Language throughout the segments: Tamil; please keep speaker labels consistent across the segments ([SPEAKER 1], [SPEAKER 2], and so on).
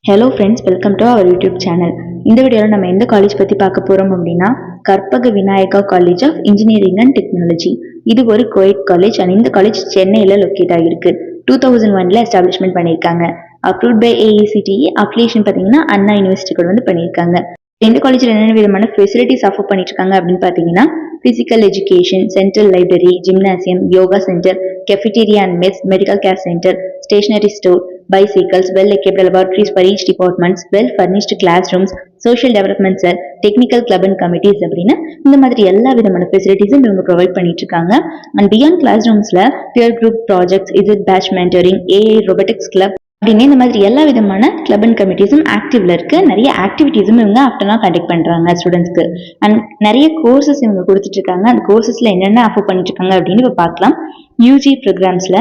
[SPEAKER 1] Hello friends, welcome to our YouTube channel. இந்த வீடியோவில் நம்ம எந்த காலேஜ் பற்றி பார்க்க போகிறோம் அப்படின்னா Karpaga Vinayaga college of engineering and technology. இது ஒரு கோயட் காலேஜ் அண்ட் இந்த காலேஜ் சென்னையில் லொக்கேட் ஆகிருக்கு. 2001 எஸ்டாப்ளிஷ்மெண்ட் பண்ணியிருக்காங்க. Approved by AICTE. அப்ளிகேஷன் பார்த்தீங்கன்னா அண்ணா யூனிவர்சிட்டி கூட வந்து பண்ணியிருக்காங்க. இந்த காலேஜில் என்னென்ன விதமான ஃபெசிலிட்டிஸ் ஆஃபர் பண்ணிட்டு இருக்காங்க அப்படின்னு பார்த்தீங்கன்னா physical education, central library, gymnasium, yoga centre, cafeteria and mess, medical care center, stationery store, bicycles, well-equipped laboratories for each departments, well-furnished classrooms, social development cell, technical club and committees அப்படின்னு இந்த மாதிரி எல்லா விதமான ஃபெசிலிட்டிஸும் இவங்க ப்ரொவைட் பண்ணிட்டு இருக்காங்க. அண்ட் பியாண்ட் கிளாஸ் ரூம்ஸ்ல peer group projects, batch mentoring, AI robotics club அப்படின்னு இந்த மாதிரி எல்லா விதமான கிளப் அண்ட் கமிட்டிஸும் ஆக்டிவ்ல இருக்கு. நிறைய ஆக்டிவிட்டிஸும் இவங்க ஆஃப்டர்நூன் கண்டக்ட் பண்றாங்க ஸ்டூடெண்ட்ஸ்க்கு. அண்ட் நிறைய கோர்சஸ் இவங்க கொடுத்துட்டு இருக்காங்க. அந்த கோர்சஸ்ல என்னென்ன ஆஃபர் பண்ணிட்டு இருக்காங்க அப்படின்னு இப்போ பார்க்கலாம். யூஜி ப்ரோக்ராம்ஸ்ல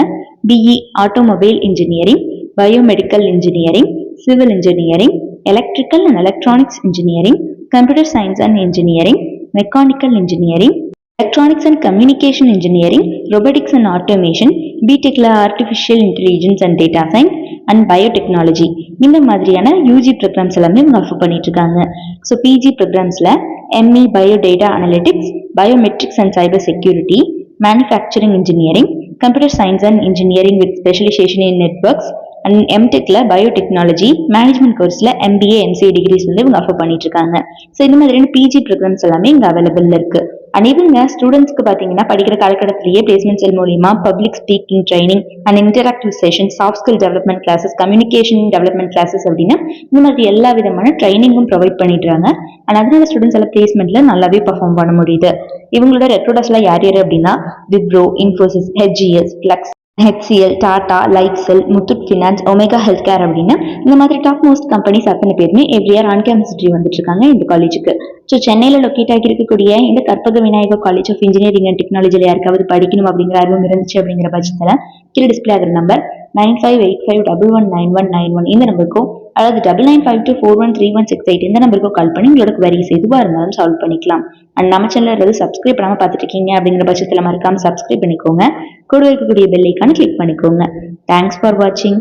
[SPEAKER 1] BE automobile engineering, biomedical engineering, civil engineering, electrical and electronics engineering, computer science and engineering, mechanical engineering, electronics and communication engineering, robotics and automation, பிடெக்ல artificial intelligence and data science and biotechnology. இந்த மாதிரியான யூஜி ப்ரோக்ராம்ஸ் எல்லாமே இவங்க ஆஃபர் பண்ணிட்டு இருக்காங்க. ஸோ பிஜி ப்ரோக்ராம்ஸ்ல ME biodata analytics, biometrics and cyber security, manufacturing engineering, computer science and engineering with specialisation in networks and MTechல biotechnology, management கோர்ஸ்ல MBA MCA decrease வந்து இவங்க ஆஃபர் பண்ணிட்டு இருக்காங்க. ஸோ இந்த மாதிரியான பிஜி ப்ரோக்ராம்ஸ் எல்லாமே இங்க அவைலபிள் இருக்கு. அண்ட் இவங்க ஸ்டூடெண்ட்ஸ்க்கு பார்த்தீங்கன்னா படிக்கிற காலகட்டத்திலேயே பிளேஸ்மெண்ட் செல் மூலியமா public speaking training and interactive session, soft skill development classes, communication development classes அப்படின்னு இந்த மாதிரி எல்லா விதமான ட்ரைனிங்கும் ப்ரொவைட் பண்ணிடுறாங்க. அண்ட் அதனால ஸ்டூடெண்ட்ஸ் எல்லாம் பிளேஸ்மெண்ட்ல நல்லாவே பர்ஃபார்ம் பண்ண முடியுது. இவங்களோட ரெக்ரூட்டர்ஸ்லாம் யார் யார் அப்படின்னா Wipro, Infosys, HGS, Flex, HCL, Tata, LifeCell, Muthoot Finance, Omega Health Care அப்படின்னு இந்த மாதிரி டாப் மோஸ்ட் கம்பெனிஸ் அத்தனை பேருமே every year on campus interview வந்துட்டு இருக்காங்க இந்த காலேஜுக்கு. ஸோ சென்னையில் லொக்கேட் ஆகி இருக்கக்கூடிய இந்த Karpaga Vinayaga college of engineering and டெக்னாலஜியில் யாருக்காவது படிக்கணும் அப்படிங்கிற ஆர்வம் இருந்துச்சு அப்படிங்கிற பட்சத்தில் கீழே டிஸ்பிளே ஆகிற நம்பர் 9585119191 இந்த நம்பருக்கும் அதாவது 9952413168 இந்த நம்பருக்கும் கால் பண்ணி உங்களோட குவரிஸ் எதுவாக இருந்தாலும் சால்வ் பண்ணிக்கலாம். அண்ட் நம்ம சேனல் சப்ஸ்கிரைப் பண்ணாமல் பார்த்துட்டு இருக்கீங்க அப்படிங்கிற பட்சத்தில் மறக்காம சப்ஸ்கிரைப் பண்ணிக்கோங்க. கூட இருக்கக்கூடிய பெல் ஐக்கானை கிளிக் பண்ணிக்கோங்க. தேங்க்ஸ் ஃபார் வாட்சிங்.